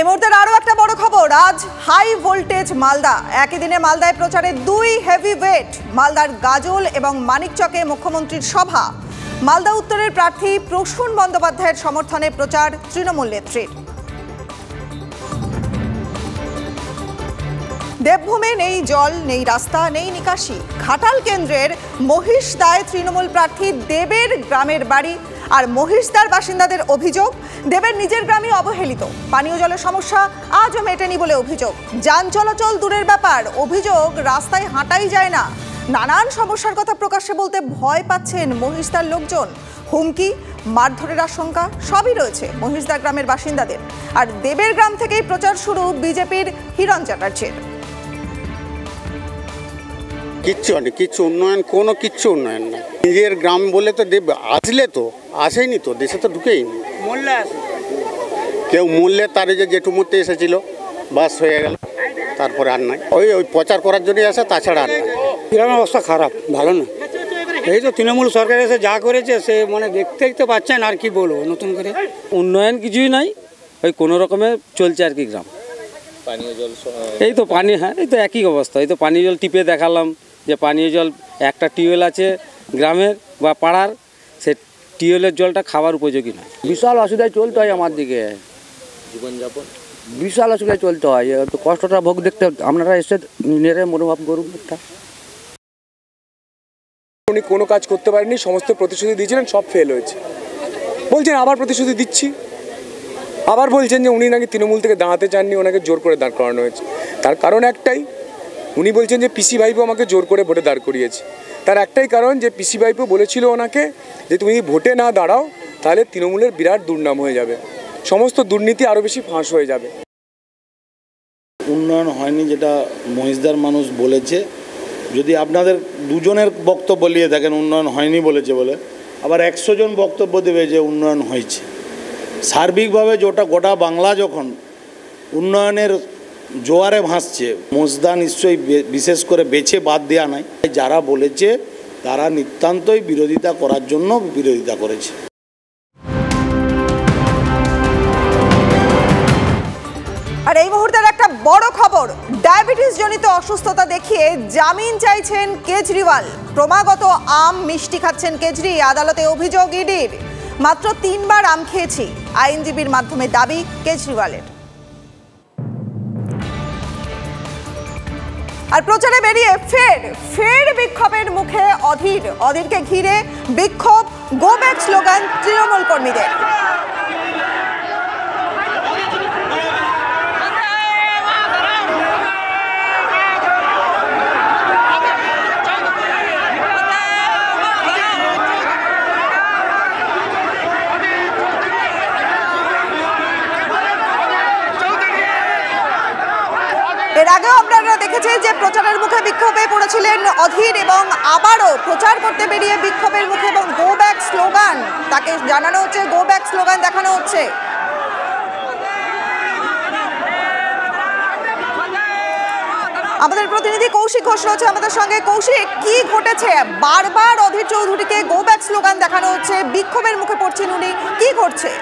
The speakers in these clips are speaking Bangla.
এই মুহূর্তের আরো একটা বড় খবর, আজ হাই ভোল্টেজ মালদা। একই দিনে মালদায় প্রচারে দুই হেভিওয়েট, মালদার গাজল এবং মানিকচকে মুখ্যমন্ত্রীর সভা। মালদা উত্তরের প্রার্থী প্রসূন বন্দ্যোপাধ্যায়ের সমর্থনে প্রচার তৃণমূল নেত্রীর। দেবভূমে নেই জল, নেই রাস্তা, নেই নিকাশি। ঘাটাল কেন্দ্রের মহিষদায় তৃণমূল প্রার্থী দেবের গ্রামের বাড়ি। আর মহিষদার বাসিন্দাদের অভিযোগ, দেবের নিজের গ্রামই অবহেলিত, পানীয় জলের সমস্যা আজও মেটেনি বলে অভিযোগ। যান চলাচল দূরের ব্যাপার, অভিযোগ রাস্তায় হাঁটাই যায় না। নানান সমস্যার কথা প্রকাশ্যে বলতে ভয় পাচ্ছেন মহিষদার লোকজন। হুমকি, মারধরের আশঙ্কা সবই রয়েছে মহিষদার গ্রামের বাসিন্দাদের। আর দেবের গ্রাম থেকেই প্রচার শুরু বিজেপির হিরণ চ্যাটার্জির। কিচ্ছু উন্নয়ন, কিচ্ছু উন্নয়ন না। নিজের গ্রাম বলে তো দেব আসলে তো আসেনি, তো দেশে তো ঢুকেইনি। মূল্যে আসে কেউ, মূল্যে তার যে জেঠুমূর্তি এসেছিল, বাস হয়ে গেল, তারপরে আর নাই। ওই প্রচার করার জন্যই আসে, তাছাড়া আর নাই। গ্রামের অবস্থা খারাপ, ভালো না। এই তো তৃণমূল সরকার এসে যা করেছে সে দেখতেই তো পাচ্ছেন, আর কি বলবো নতুন করে। উন্নয়ন কিছুই নাই, ওই কোনো রকমে চলছে আর কি গ্রাম। পানীয় জল, এই তো পানি, হ্যাঁ এই তো একই অবস্থা। এই তো পানীয় জল টিপে দেখালাম যে পানীয় জল একটা টিউবওয়েল আছে গ্রামের বা পাড়ার, সে টিউবওয়েলের জলটা খাবার উপযোগী নয়। বিশাল অসুবিধায় চলতে হয় আমার দিকে, জীবনযাপন বিশাল অসুবিধায় চলতে হয়। তো কষ্টটা ভোগ দেখতে আপনারা এসে নিজেরা মনোভাব করুন। উনি কোনো কাজ করতে পারেননি, সমস্ত প্রতিশ্রুতি দিয়েছিলেন, সব ফেল হয়েছে। বলছেন আবার প্রতিশ্রুতি দিচ্ছি, আবার বলছেন যে উনি নাকি তৃণমূল থেকে দাঁড়াতে চাননি, ওনাকে জোর করে দাঁড় করানো হয়েছে। তার কারণ একটাই, উনি বলছেন যে পিসি ভাইপো আমাকে জোর করে ভোটে দাঁড় করিয়েছে। তার একটাই কারণ যে পিসি ভাইপো বলেছিল ওনাকে যে তুমি ভোটে না দাঁড়াও তাহলে তৃণমূলের বিরাট দুর্নাম হয়ে যাবে, সমস্ত দুর্নীতি আরও বেশি ফাঁস হয়ে যাবে। উন্নয়ন হয়নি যেটা মহিষদার মানুষ বলেছে। যদি আপনাদের দুজনের বক্তব্য নিয়ে থাকেন উন্নয়ন হয়নি বলেছে বলে, আবার 100 জন বক্তব্য দেবে যে উন্নয়ন হয়েছে। সার্বিকভাবে গোটা বাংলা যখন উন্নয়নের জোয়ারে ভাসছে, মহিষদা নিশ্চয়ই বিশেষ করে বেছে বাদ দেওয়া নাই। যারা বলেছে তারা নিতান্তই বিরোধিতা করার জন্য বিরোধিতা করেছে। আর এই মুহূর্তের একটা বড় খবর, ডায়াবেটিস জনিত অসুস্থতা দেখিয়ে জামিন চাইছেন কেজরিওয়াল। ক্রমাগত আম মিষ্টি খাচ্ছেন কেজরি, আদালতে অভিযোগ ইডির। মাত্র 3 বার আম খেয়েছি, আইনজীবীর মাধ্যমে দাবি কেজরিওয়ালের। আর প্রচারে বেরিয়ে ফের বিক্ষোভের মুখে অধীরকে ঘিরে বিক্ষোভ, গো ব্যাক স্লোগান তৃণমূল কর্মীদের। এর আগেও আপনারা দেখেছেন যে প্রচারের মুখে বিক্ষোভে পড়েছিলেন অধীর, এবং আবারও প্রচার করতে বেরিয়ে বিক্ষোভের মুখে এবং গো ব্যাক স্লোগান তাকে জানানো হচ্ছে, গো ব্যাক স্লোগান দেখানো হচ্ছে। আমাদের প্রতিনিধি কৌশিক ঘোষ রয়েছে আমাদের সঙ্গে। কৌশিক, কি ঘটেছে? বারবার অধীর চৌধুরীকে গো ব্যাক স্লোগান দেখানো হচ্ছে, বিক্ষোভের মুখে পড়ছেন উনি, কি ঘটছে?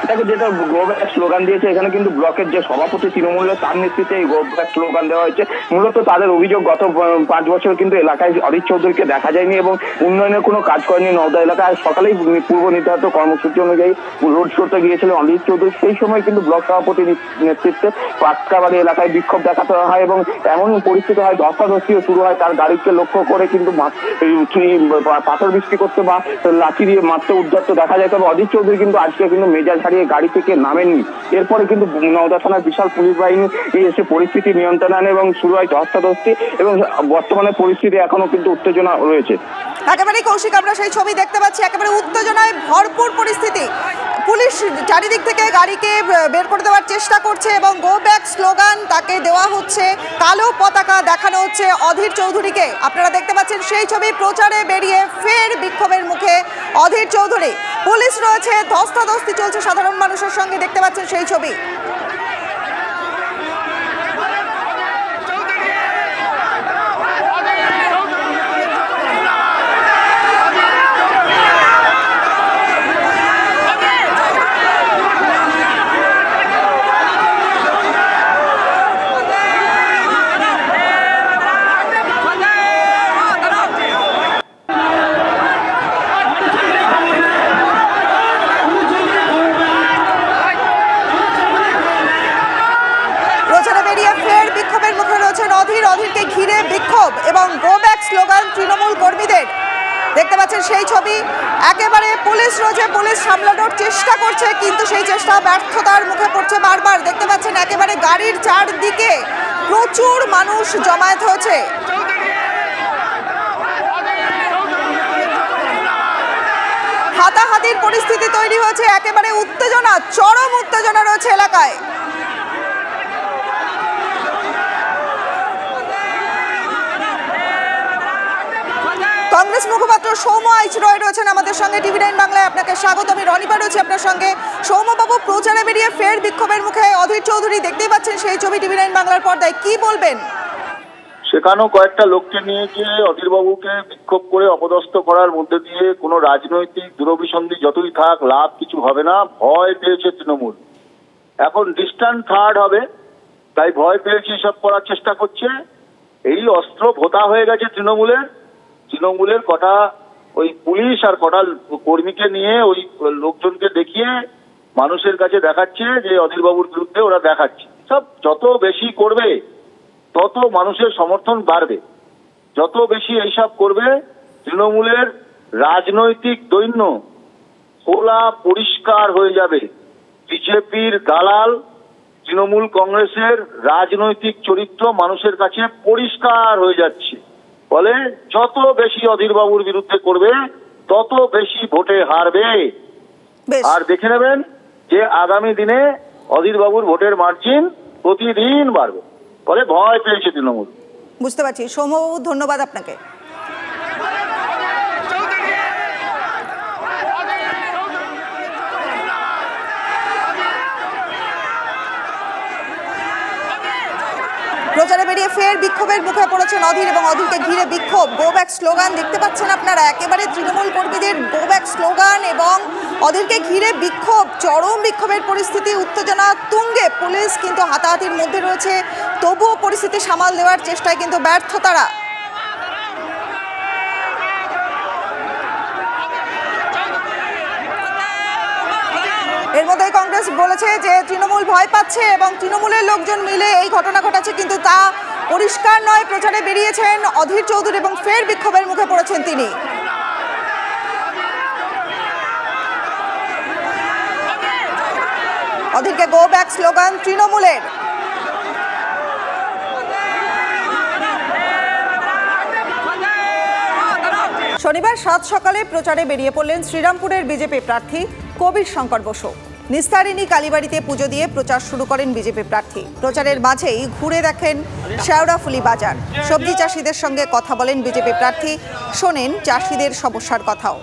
দেখো, যেটা গো ব্যাক স্লোগান দিয়েছে, এখানে কিন্তু ব্লকের যে সভাপতি তৃণমূলের, তার নেতৃত্বে এই গো ব্যাক স্লোগান দেওয়া হয়েছে। মূলত তাদের অভিযোগ, গত 5 বছর কিন্তু এলাকায় অধীর চৌধুরীকে দেখা যায়নি এবং উন্নয়নের কোনো কাজ করেনি নওদা এলাকায়। সকালেই পূর্ব নির্ধারিত কর্মসূচি অনুযায়ী রোড শোতে গিয়েছিলেন অধীর চৌধুরী। সেই সময় কিন্তু ব্লক সভাপতির নেতৃত্বে পাটকাবাড়ি এলাকায় বিক্ষোভ দেখাতে হয় এবং এমন পরিস্থিতি হয়, ধস্তাধস্তিও শুরু হয়। তার গাড়িকে লক্ষ্য করে কিন্তু পাথর বৃষ্টি করতে বা লাঠি দিয়ে মারতে উদ্যত দেখা যায়। তবে অধীর চৌধুরী কিন্তু আজকে কিন্তু মেজাজ হারিয়ে গাড়ি থেকে নামেননি। এরপরে কিন্তু নওদা থানার বিশাল পুলিশ বাহিনী এসে পরিস্থিতি নিয়ন্ত্রণে আনে এবং শুরু হয় ধস্তাধস্তি, এবং বর্তমানে পরিস্থিতি এখনো কিন্তু উত্তেজনা রয়েছে। একেবারে কৌশিক, আমরা সেই ছবি দেখতে পাচ্ছি, একেবারে উত্তেজনায় ভরপুর পরিস্থিতি। পুলিশ চারিদিক থেকে গাড়িকে বের করে দেওয়ার চেষ্টা করছে এবং গো ব্যাক স্লোগান তাকে দেওয়া হচ্ছে, কালো পতাকা দেখানো হচ্ছে অধীর চৌধুরীকে। আপনারা দেখতে পাচ্ছেন সেই ছবি, প্রচারে বেরিয়ে ফের বিক্ষোভের মুখে অধীর চৌধুরী। পুলিশ রয়েছে, ধস্তাধস্তি চলছে সাধারণ মানুষের সঙ্গে, দেখতে পাচ্ছেন সেই ছবি। অধীরকে ঘিরে বিক্ষোভ এবং গো ব্যাক স্লোগান তৃণমূল কর্মীদের। দেখতে পাচ্ছেন সেই ছবি, একেবারে পুলিশ রোজে পুলিশ সামলানোর চেষ্টা করছে, কিন্তু সেই চেষ্টা ব্যর্থতার মুখে পড়ছে বারবার। দেখতে পাচ্ছেন একেবারে গাড়ির চারদিকে প্রচুর মানুষ জমায়েত হয়েছে। হাতাহাতির পরিস্থিতি তৈরি হয়েছে, একেবারে উত্তেজনা, চরম উত্তেজনা রয়েছে এলাকায়। কংগ্রেস মুখপাত্র সৌম্য আইচ রয় রয়েছেন আমাদের সঙ্গে টিভি9 বাংলায়। আপনাকে স্বাগত। আমি রনিপা রয়েছি আপনার সঙ্গে। সৌম্যবাবু, প্রচারে বেরিয়ে ফের বিক্ষোভের মুখে অধীর চৌধুরী, দেখতেই পাচ্ছেন সেই ছবি টিভি9 বাংলার পর্দায়, কি বলবেন? সেখানেও কয়েকটা লোককে নিয়ে গিয়ে অধীরবাবুকে বিক্ষোভ করে অপদস্থ করার মধ্যে দিয়ে কোনো রাজনৈতিক দূরভিসন্ধি যতই থাক লাভ কিছু হবে না। ভয় পেয়েছে তৃণমূল, এখন ডিস্ট্যান্ট থার্ড হবে, তাই ভয় পেয়েছে, এসব করার চেষ্টা করছে। এই অস্ত্র ভোতা হয়ে গেছে তৃণমূলের কটা ওই পুলিশ আর কটা কর্মীকে নিয়ে ওই লোকজনকে দেখিয়ে মানুষের কাছে দেখাচ্ছে যে অধীরবাবুর বিরুদ্ধে ওরা দেখাচ্ছে। সব যত বেশি করবে তত মানুষের সমর্থন বাড়বে, যত বেশি এইসব করবে তৃণমূলের রাজনৈতিক দৈন্য খোলা পরিষ্কার হয়ে যাবে। বিজেপির দালাল তৃণমূল কংগ্রেসের রাজনৈতিক চরিত্র মানুষের কাছে পরিষ্কার হয়ে যাচ্ছে। ফলে যত বেশি অধীরবাবুর বিরুদ্ধে করবে তত বেশি ভোটে হারবে। আর দেখে নেবেন যে আগামী দিনে অধীরবাবুর ভোটের মার্জিন প্রতিদিন বাড়বে। ফলে ভয় পেয়েছে তৃণমূল। বুঝতে পারছি। সৌম্যবাবু, ধন্যবাদ আপনাকে। প্রচারে বেরিয়ে ফের বিক্ষোভের মুখে পড়েছেন অধীর এবং অধীরকে ঘিরে বিক্ষোভ, গো ব্যাক স্লোগান। দেখতে পাচ্ছেন আপনারা একেবারে তৃণমূল কর্মীদের গো ব্যাক স্লোগান এবং অধীরকে ঘিরে বিক্ষোভ, চরম বিক্ষোভের পরিস্থিতি, উত্তেজনা তুঙ্গে। পুলিশ কিন্তু হাতাহাতির মধ্যে রয়েছে, তবুও পরিস্থিতি সামাল দেওয়ার চেষ্টায় কিন্তু ব্যর্থ তারা। এর মধ্যে কংগ্রেস বলেছে যে তৃণমূল ভয় পাচ্ছে এবং তৃণমূলের লোকজন মিলে এই ঘটনা ঘটাচ্ছে, কিন্তু তা পরিষ্কার নয়। প্রচারে বেরিয়েছেন অধীর চৌধুরী এবং ফের বিক্ষোভের মুখে পড়েছেন তিনি। অধীরকে গো ব্যাক স্লোগান তৃণমূলের। শনিবার সাত সকালে প্রচারে বেরিয়ে পড়লেন শ্রীরামপুরের বিজেপি প্রার্থী কবির শঙ্কর বসু। নিস্তারিণী কালীবাড়িতে পুজো দিয়ে প্রচার শুরু করেন বিজেপি প্রার্থী। প্রচারের মাঝেই ঘুরে দেখেন শেওড়াফুলি বাজার, সবজি চাষিদের সঙ্গে কথা বলেন বিজেপি প্রার্থী, শোনেন চাষিদের সমস্যার কথাও।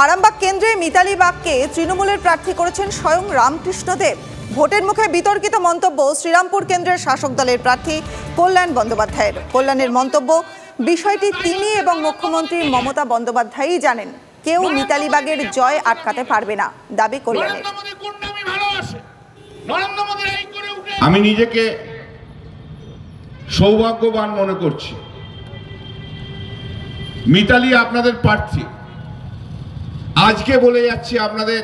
আরামবাগ কেন্দ্রে মিতালি বাগকে তৃণমূলের প্রার্থী করেছেন স্বয়ং রামকৃষ্ণ দেব। ভোটের মুখে বিতর্কিত মন্তব্য শ্রীরামপুর কেন্দ্রের শাসক দলের প্রার্থী কল্যাণ বন্দ্যোপাধ্যায়ের। কল্যাণের মন্তব্য, বিষয়টি তিনি এবং মুখ্যমন্ত্রী মমতা বন্দ্যোপাধ্যায়ই জানেন, কেউ মিতালি বাগের জয় আটকাতে পারবে না, দাবি কল্যাণের। আমি নিজেকে সৌভাগ্যবান মনে করছি, মিতালি আপনাদের প্রার্থী। আজকে বলে যাচ্ছি আপনাদের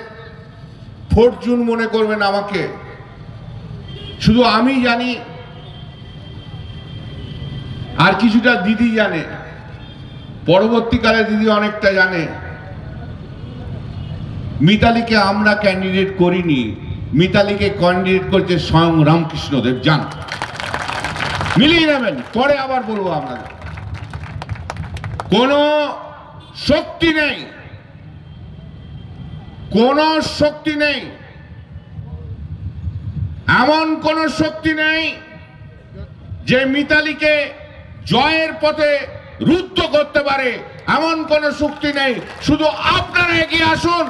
4 জুন মনে করবেন আমাকে, শুধু আমি জানি আর কিছুটা দিদি জানে, পরবর্তীকালে দিদি অনেকটা জানে। মিতালিকে আমরা ক্যান্ডিডেট করিনি, মিতালিকে ক্যান্ডিডেট করছে স্বয়ং রামকৃষ্ণ দেব। জান মিলিয়ে নেবেন, পরে আবার বলবো আপনাদের। কোনো শক্তি নেই, কোনো শক্তি নেই, এমন কোন শক্তি নেই যে মিতালিকে জয়ের পথে রুদ্ধ করতে পারে, এমন কোন শক্তি নেই। শুধু আপনারা এগিয়ে আসুন।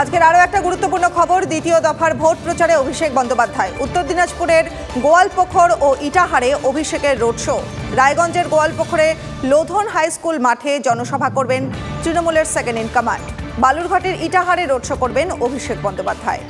আজকের আরো একটা গুরুত্বপূর্ণ খবর, দ্বিতীয় দফার ভোট প্রচারে অভিষেক বন্দ্যোপাধ্যায়। উত্তর দিনাজপুরের গোয়ালপোখর ও ইটাহারে অভিষেকের রোড শো। রায়গঞ্জের গোয়ালপোখরে লোধন হাই স্কুল মাঠে জনসভা করবেন তৃণমূলের সেকেন্ড ইন কমান্ড। বালুরঘাটের ইটাহারে রোড শো করবেন অভিষেক বন্দ্যোপাধ্যায়।